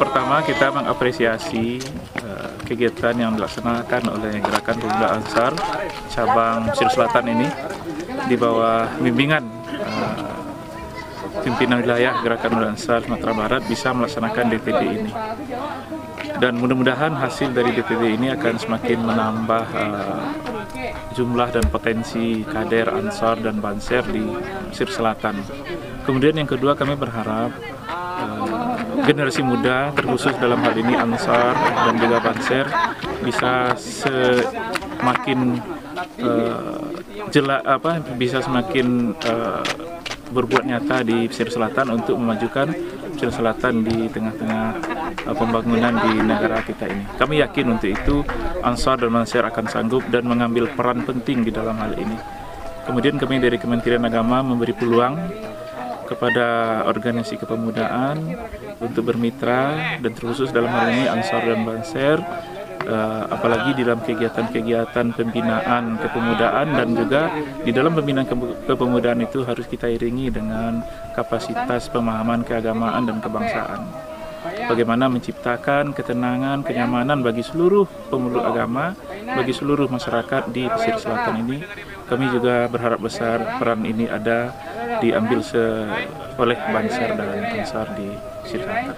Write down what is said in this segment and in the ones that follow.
Pertama, kita mengapresiasi kegiatan yang dilaksanakan oleh Gerakan Pemuda Ansar cabang Mesir Selatan ini di bawah bimbingan pimpinan wilayah Gerakan Pemuda Ansar Sumatera Barat bisa melaksanakan DPD ini. Dan mudah-mudahan hasil dari DPD ini akan semakin menambah jumlah dan potensi kader Ansar dan Banser di Mesir Selatan. Kemudian yang kedua, kami berharap generasi muda, terkhusus dalam hal ini Ansar dan juga Banser, bisa semakin bisa semakin berbuat nyata di Mesir Selatan untuk memajukan Mesir Selatan di tengah-tengah pembangunan di negara kita ini. Kami yakin untuk itu Ansar dan Banser akan sanggup dan mengambil peran penting di dalam hal ini. Kemudian kami dari Kementerian Agama memberi peluang kepada organisasi kepemudaan untuk bermitra, dan terkhusus dalam hal ini Ansar dan Banser, apalagi di dalam kegiatan-kegiatan pembinaan kepemudaan, dan juga di dalam pembinaan kepemudaan itu harus kita iringi dengan kapasitas pemahaman keagamaan dan kebangsaan. Bagaimana menciptakan ketenangan, kenyamanan bagi seluruh pemeluk agama, bagi seluruh masyarakat di Mesir Selatan ini. Kami juga berharap besar peran ini ada diambil oleh Banser dan Ansar di Mesir Selatan.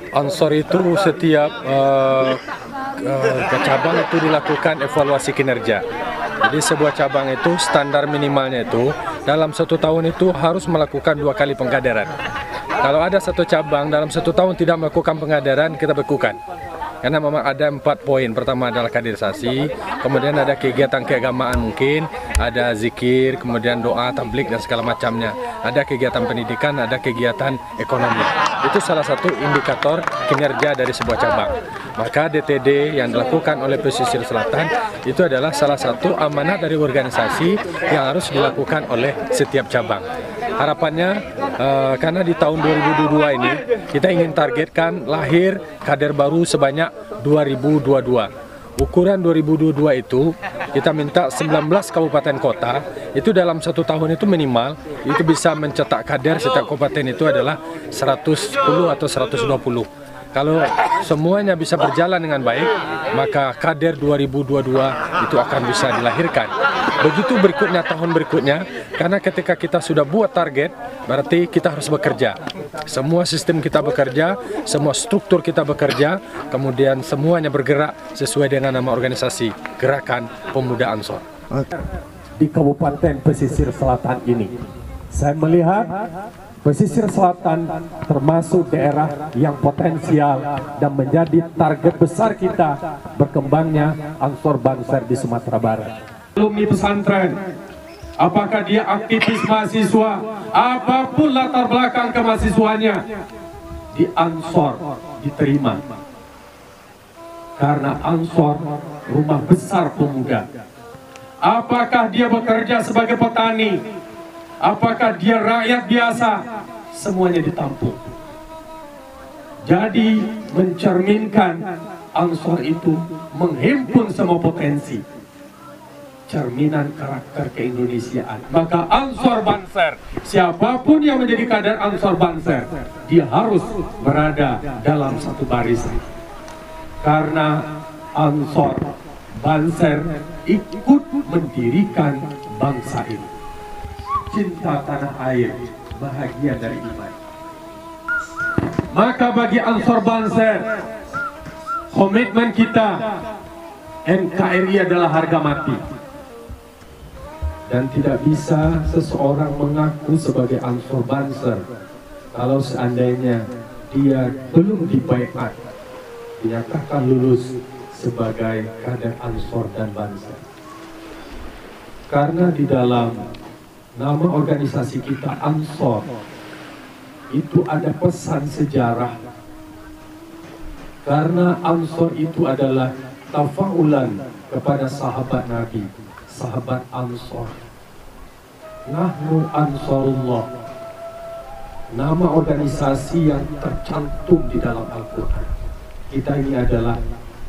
Ansar itu setiap cabang itu dilakukan evaluasi kinerja. Jadi sebuah cabang itu standar minimalnya itu dalam 1 tahun itu harus melakukan 2 kali pengkaderan. Kalau ada satu cabang dalam 1 tahun tidak melakukan pengkaderan, kita bekukan. Karena memang ada 4 poin. Pertama adalah kaderisasi, kemudian ada kegiatan keagamaan mungkin, ada zikir, kemudian doa, tablik dan segala macamnya. Ada kegiatan pendidikan, ada kegiatan ekonomi. Itu salah satu indikator kinerja dari sebuah cabang. Maka DTD yang dilakukan oleh Pesisir Selatan itu adalah salah satu amanah dari organisasi yang harus dilakukan oleh setiap cabang. Harapannya karena di tahun 2022 ini kita ingin targetkan lahir kader baru sebanyak 2022. Ukuran 2022 itu kita minta 19 kabupaten kota itu dalam 1 tahun itu minimal itu bisa mencetak kader setiap kabupaten itu adalah 110 atau 120. Kalau semuanya bisa berjalan dengan baik, maka kader 2022 itu akan bisa dilahirkan. Begitu berikutnya, tahun berikutnya, karena ketika kita sudah buat target, berarti kita harus bekerja. Semua sistem kita bekerja, semua struktur kita bekerja, kemudian semuanya bergerak sesuai dengan nama organisasi, Gerakan Pemuda Ansor. Di Kabupaten Pesisir Selatan ini, saya melihat pesisir selatan termasuk daerah yang potensial dan menjadi target besar kita berkembangnya Ansor Banser di Sumatera Barat. Alumni pesantren, apakah dia aktivis mahasiswa, apapun latar belakang kemahasiswanya, di Ansor diterima. Karena Ansor rumah besar pemuda. Apakah dia bekerja sebagai petani, apakah dia rakyat biasa, semuanya ditampung. Jadi mencerminkan Ansor itu menghimpun semua potensi, cerminan karakter keindonesiaan. Maka Ansor Banser, siapapun yang menjadi kader Ansor Banser, dia harus berada dalam satu barisan. Karena Ansor Banser ikut mendirikan bangsa ini. Cinta tanah air, bahagia dari iman. Maka bagi Ansor Banser, komitmen kita, NKRI adalah harga mati. Dan tidak bisa seseorang mengaku sebagai Ansor Banser kalau seandainya dia belum dibaiat, dinyatakan lulus sebagai kader Ansor dan Banser. Karena di dalam nama organisasi kita Ansor itu ada pesan sejarah. Karena Ansor itu adalah tafaulan kepada sahabat Nabi, sahabat Ansor. Nahnu Ansorullah, nama organisasi yang tercantum di dalam Al-Quran. Kita ini adalah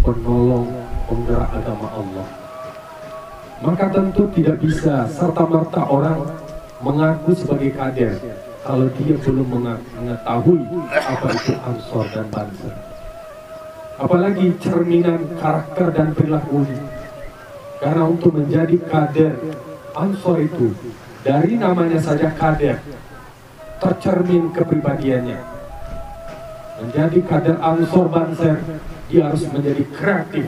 penolong penggerak agama Allah. Maka tentu tidak bisa serta-merta orang mengaku sebagai kader kalau dia belum mengetahui apa itu Ansor dan Banser. Apalagi cerminan karakter dan perilaku. Karena untuk menjadi kader Ansor itu, dari namanya saja kader, tercermin kepribadiannya. Menjadi kader Ansor Banser, dia harus menjadi kreatif.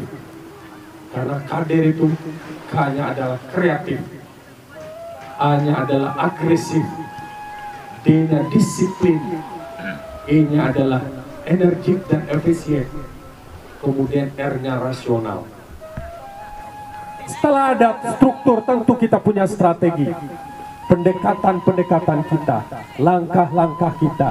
Karena kader itu hanya adalah kreatif, A-nya adalah agresif, D-nya disiplin, E-nya adalah energik dan efisien, kemudian R-nya rasional. Setelah ada struktur, tentu kita punya strategi, pendekatan-pendekatan kita, langkah-langkah kita.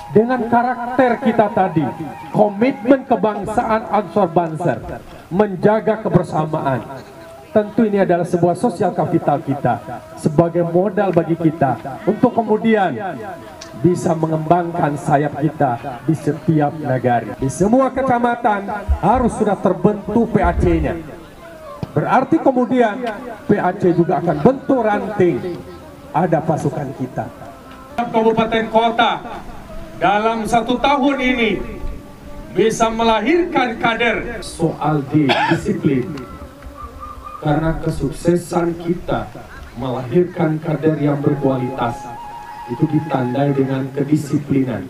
Dengan karakter kita tadi, komitmen kebangsaan Ansor Banser, menjaga kebersamaan. Tentu ini adalah sebuah sosial kapital kita, sebagai modal bagi kita untuk kemudian bisa mengembangkan sayap kita di setiap negara. Di semua kecamatan harus sudah terbentuk PAC-nya. Berarti kemudian PAC juga akan bentuk ranting, ada pasukan kita. Kabupaten kota dalam 1 tahun ini bisa melahirkan kader. Soal disiplin, karena kesuksesan kita melahirkan kader yang berkualitas itu ditandai dengan kedisiplinan.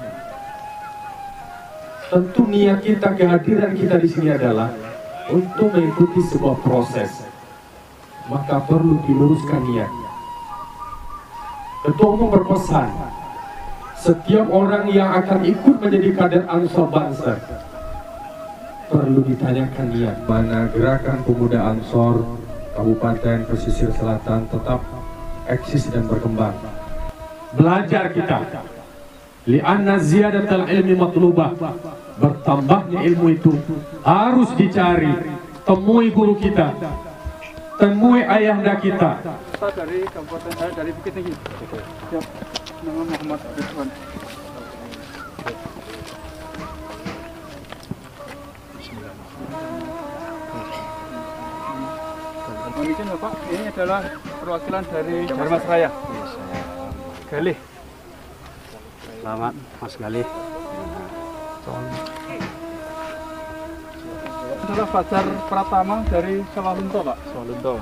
Tentu niat kita, kehadiran kita di sini adalah untuk mengikuti sebuah proses, maka perlu diluruskan niat. Ketua Umum berpesan, setiap orang yang akan ikut menjadi kader Ansor Banser perlu ditanyakan niat. Mana Gerakan Pemuda Ansor Kabupaten Pesisir Selatan tetap eksis dan berkembang. Belajar kita, li'anna ziyadatal ilmi matlubah, bertambahnya ilmu itu harus dicari. Temui guru kita, temui ayahanda kita. Dari Kabupaten dari Bukit Tinggi. Siap. Nama Muhammad Ridwan. Mungkin Bapak, ini adalah perwakilan dari Darmas Raya. Galih. Selamat Mas Galih. Adalah Fajar Pratama dari Sawalunto, Pak. Sawalunto.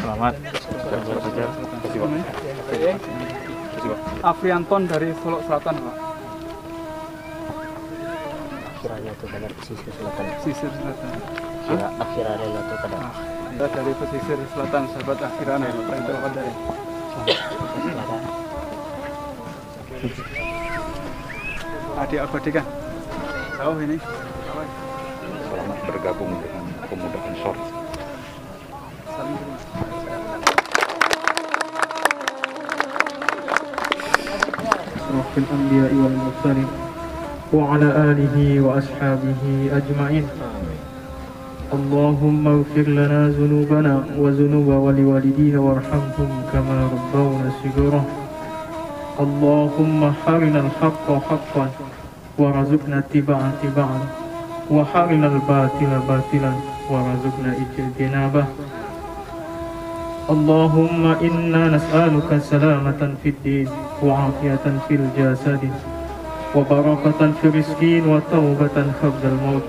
Selamat. Afrianton dari Solok Selatan, Pak. Akhirnya itu benar pesisir selatan. Pesisir selatan. Akhirnya itu kadang. Kita dari pesisir selatan, sahabat Akhirana. Pak itu apa dari? Adik abadi kan? Tahu ini? Selamat bergabung dengan pemuda Ansor. Saling terima. في الأنبياء والمرسلين وعلى آله وأصحابه أجمعين. اللهم اغفر لنا ذنوبنا وذنوب والوالدين وارحمهم كما ربونا صغارا. اللهم حرنا الحق حقا وارزقنا اتباعه وحرنا الباطل باطلا وارزقنا اجتنابه. اللهم إنا نسألك سلامة في الدين وعافية في الجسد وبركة في الرزق وتوبة قبل الموت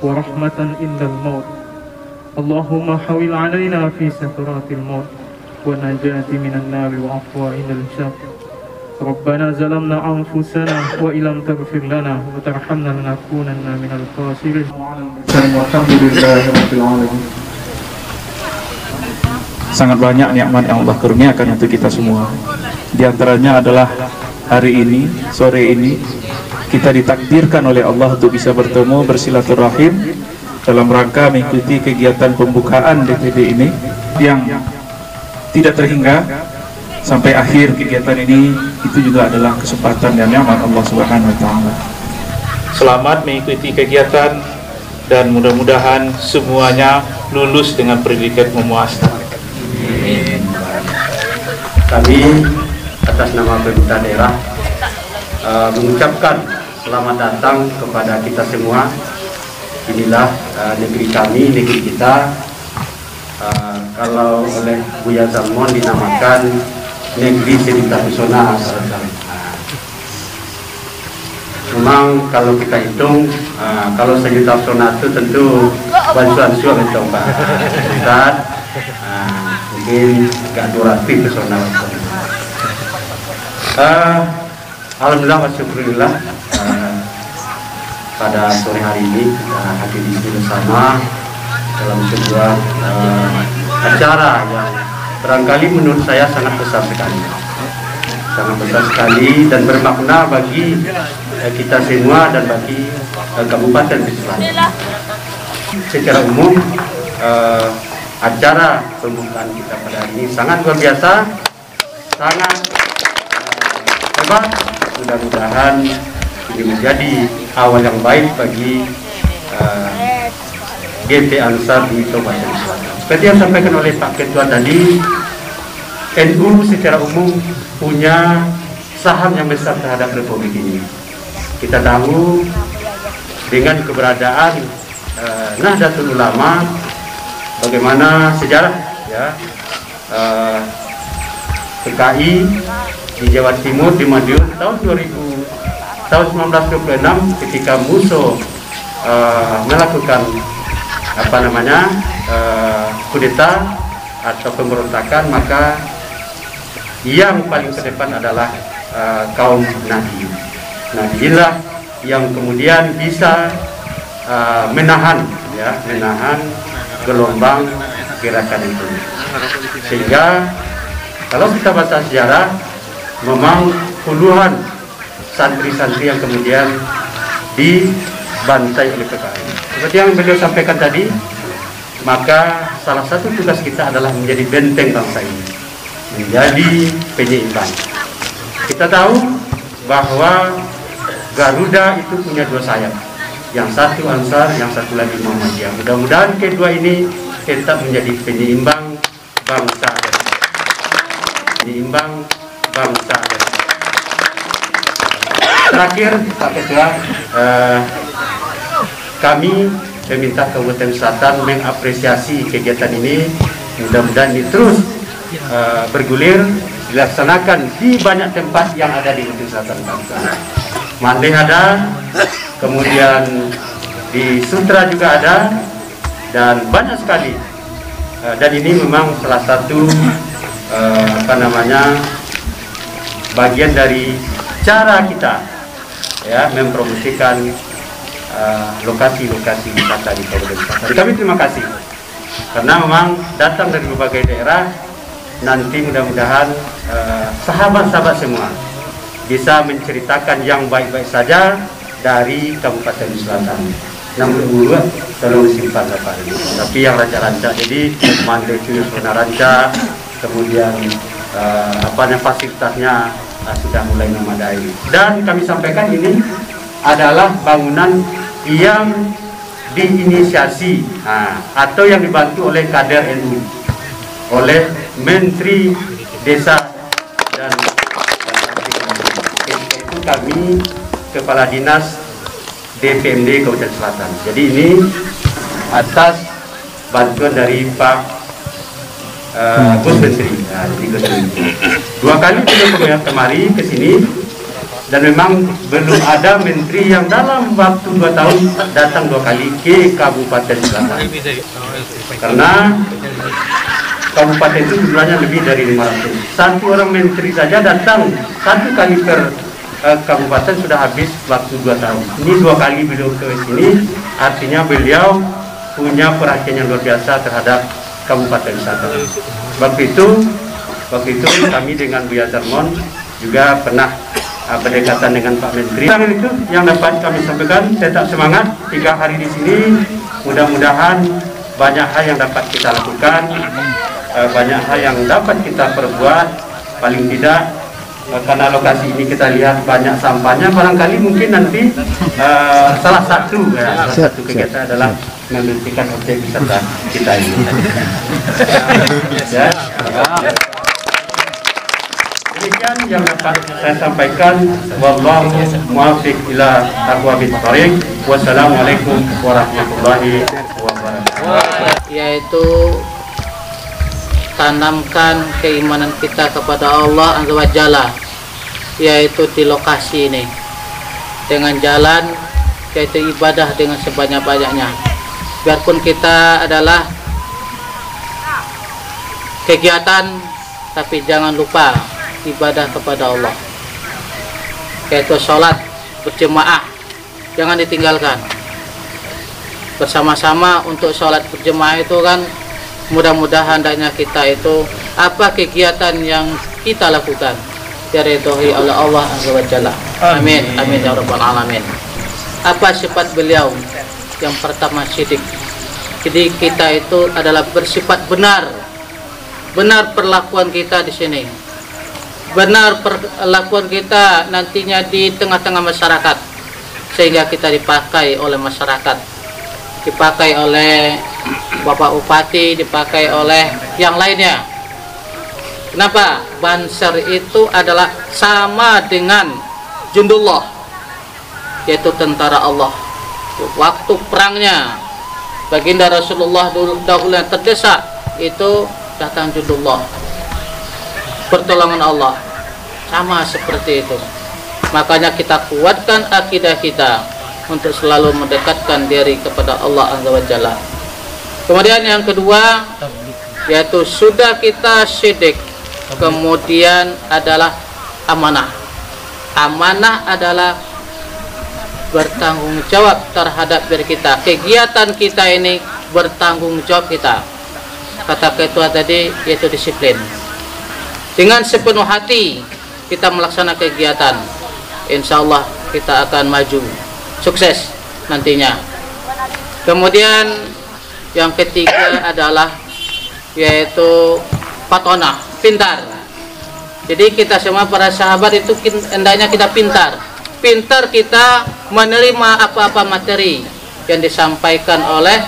ورحمة عند الموت. اللهم حول علينا في سكرات الموت ونجاة من النار وعفو عند الحساب. ربنا ظلمنا أنفسنا وإن لم تغفر لنا وترحمنا لنكونن من الخاسرين. والحمد لله رب العالمين. Sangat banyak nikmat yang Allah kurniakan untuk kita semua. Di antaranya adalah hari ini, sore ini, kita ditakdirkan oleh Allah untuk bisa bertemu, bersilaturahim dalam rangka mengikuti kegiatan pembukaan DPD ini yang tidak terhingga sampai akhir kegiatan ini. Itu juga adalah kesempatan dan nikmat Allah Subhanahu wa taala. Selamat mengikuti kegiatan dan mudah-mudahan semuanya lulus dengan predikat memuaskan. Kami atas nama pemerintah daerah mengucapkan selamat datang kepada kita semua. Inilah negeri kami, negeri kita. Kalau oleh Buya Zalmon dinamakan negeri cerita pesona. Memang kalau kita hitung, kalau sejuta pesona itu tentu bantuan suami itu Pak Ustaz. Mungkin agak 200 pesona. Alhamdulillah wa syukurillah, pada sore hari ini kita hadir di sini bersama dalam sebuah acara yang barangkali menurut saya sangat besar sekali. Sangat besar sekali dan bermakna bagi kita semua dan bagi Kabupaten Selatan. Secara umum acara pembukaan kita pada hari ini sangat luar biasa, sangat hebat. Mudah-mudahan ini menjadi awal yang baik bagi GT Ansar di Kabupaten Selatan. Seperti yang disampaikan oleh Pak Ketua tadi, NU secara umum punya saham yang besar terhadap Republik ini. Kita tahu dengan keberadaan Nahdlatul Ulama, bagaimana sejarah ya PKI di Jawa Timur di Madiun tahun 1926 ketika Musso melakukan kudeta atau pemberontakan, maka yang paling ke depan adalah kaum Nahdliyin. Nahdliyin yang kemudian bisa menahan gelombang gerakan itu, sehingga kalau kita baca sejarah memang puluhan santri-santri yang kemudian dibantai oleh PKI. Seperti yang beliau sampaikan tadi, maka salah satu tugas kita adalah menjadi benteng bangsa ini, menjadi penyeimbang. Kita tahu bahwa Garuda itu punya dua sayap, yang satu Ansar, yang satu lagi Muhammadiyah. Mudah-mudahan kedua ini tetap menjadi penyeimbang bangsa, penyeimbang bangsa. Terakhir, Pak Ketua, kami meminta Kabupaten Selatan mengapresiasi kegiatan ini. Mudah-mudahan ini terus bergulir, dilaksanakan di banyak tempat yang ada di Kabupaten Selatan bangsa. Mande ada, kemudian di Sutra juga ada, dan banyak sekali dan ini memang salah satu bagian dari cara kita ya mempromosikan lokasi-lokasi wisata di Kabupaten Selatan. Kami terima kasih karena memang datang dari berbagai daerah. Nanti mudah-mudahan sahabat-sahabat semua bisa menceritakan yang baik-baik saja dari Kabupaten Selatan. Namun dulu selalu simpan Pak ini. Tapi yang rancak-rancak, jadi Mandai itu zona rancak, kemudian fasilitasnya sudah mulai memadai. Dan kami sampaikan ini adalah bangunan yang diinisiasi atau yang dibantu oleh kader NU, oleh Menteri Desa dan itu kami Kepala Dinas DPMD Kabupaten Selatan. Jadi ini atas bantuan dari Pak Gus Menteri. Dua kali beliau kemari ke sini dan memang belum ada menteri yang dalam waktu 2 tahun datang 2 kali ke Kabupaten Selatan. Karena kabupaten itu jumlahnya lebih dari 500. Satu orang menteri saja datang 1 kali per kabupaten sudah habis waktu 2 tahun. Ini 2 kali beliau ke sini, artinya beliau punya perhatian yang luar biasa terhadap Kabupaten Selatan. Waktu itu kami dengan Buya Darmon juga pernah berdekatan dengan Pak Menteri. Itu yang dapat kami sampaikan. Tetap semangat 3 hari di sini. Mudah-mudahan banyak hal yang dapat kita lakukan, banyak hal yang dapat kita perbuat. Paling tidak karena lokasi ini kita lihat banyak sampahnya, barangkali mungkin nanti salah satu kegiatan adalah membersihkan objek wisata kita ini. Ya. Demikian yang dapat saya sampaikan. Wallahu muwaffiq ila aqwamit thoriq. Wassalamualaikum warahmatullahi wabarakatuh. Yaitu tanamkan keimanan kita kepada Allah Azza wa Jalla, yaitu di lokasi ini dengan jalan yaitu ibadah dengan sebanyak-banyaknya. Biarpun kita adalah kegiatan, tapi jangan lupa ibadah kepada Allah, yaitu sholat berjemaah jangan ditinggalkan. Bersama-sama untuk sholat berjemaah itu kan mudah-mudahan hendaknya kita itu apa kegiatan yang kita lakukan diridhoi oleh Allah Azza wa Jalla. Amin amin ya rabbal alamin. Apa sifat beliau? Yang pertama sidik. Jadi kita itu adalah bersifat benar perlakuan kita di sini, benar perlakuan kita nantinya di tengah-tengah masyarakat, sehingga kita dipakai oleh masyarakat, dipakai oleh Bapak Bupati, dipakai oleh yang lainnya. Kenapa? Banser itu adalah sama dengan jundullah, yaitu tentara Allah. Waktu perangnya baginda Rasulullah dahulu yang terdesak itu datang jundullah, pertolongan Allah, sama seperti itu. Makanya kita kuatkan akidah kita untuk selalu mendekatkan diri kepada Allah Azza wa Jalla. Kemudian yang kedua yaitu sudah kita sidik, kemudian adalah amanah. Amanah adalah bertanggung jawab terhadap diri kita. Kegiatan kita ini bertanggung jawab kita. Kata ketua tadi yaitu disiplin. Dengan sepenuh hati kita melaksanakan kegiatan, insya Allah kita akan maju, sukses nantinya. Kemudian yang ketiga adalah yaitu patona, pintar. Jadi kita semua para sahabat itu hendaknya kita pintar kita menerima apa-apa materi yang disampaikan oleh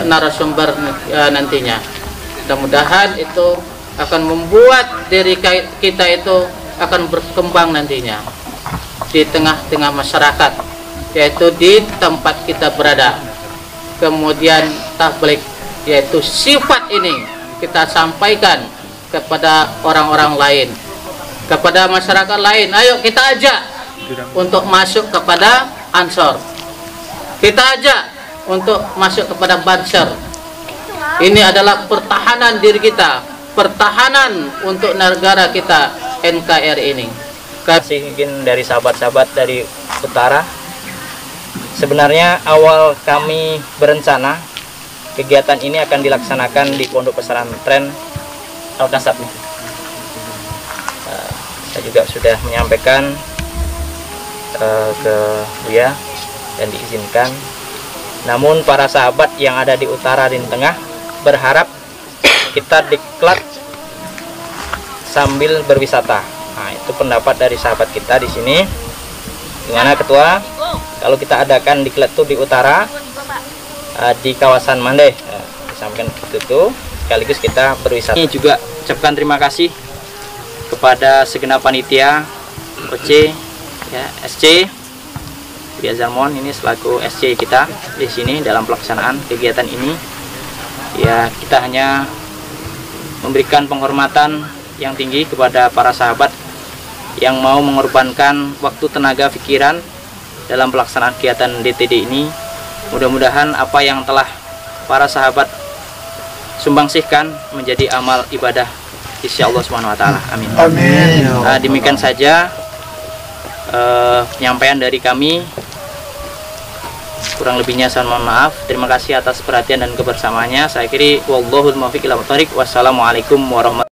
narasumber nantinya. Mudah-mudahan itu akan membuat diri kita itu akan berkembang nantinya di tengah-tengah masyarakat, yaitu di tempat kita berada. Kemudian tabligh, yaitu sifat ini kita sampaikan kepada orang-orang lain, kepada masyarakat lain. Ayo kita ajak untuk masuk kepada Ansor, kita ajak untuk masuk kepada Banser. Ini adalah pertahanan diri kita, pertahanan untuk negara kita NKRI ini. Kasih mungkin dari sahabat-sahabat dari utara. Sebenarnya awal kami berencana kegiatan ini akan dilaksanakan di Pondok Pesantren Al-Kasab. Saya juga sudah menyampaikan ke Buya dan diizinkan. Namun para sahabat yang ada di utara dan di tengah berharap kita diklat sambil berwisata. Nah, itu pendapat dari sahabat kita di sini. Gimana Ketua? Kalau kita adakan diklat itu di utara, di kawasan Mandeh, disampaikan itu sekaligus kita berwisata. Ini juga ucapkan terima kasih kepada segenap panitia OC, ya, SC, Buya Zalmon ini selaku SC kita di sini dalam pelaksanaan kegiatan ini. Ya, kita hanya memberikan penghormatan yang tinggi kepada para sahabat yang mau mengorbankan waktu, tenaga, pikiran dalam pelaksanaan kegiatan DTD ini. Mudah-mudahan apa yang telah para sahabat sumbangsihkan menjadi amal ibadah sisi Allah Subhanahu wa taala. Amin. Amin. Demikian saja penyampaian dari kami. Kurang lebihnya saya mohon maaf. Terima kasih atas perhatian dan kebersamaannya. Saya akhiri wallahul muwaffiq ila thoriq. Wassalamualaikum warahmatullahi wabarakatuh.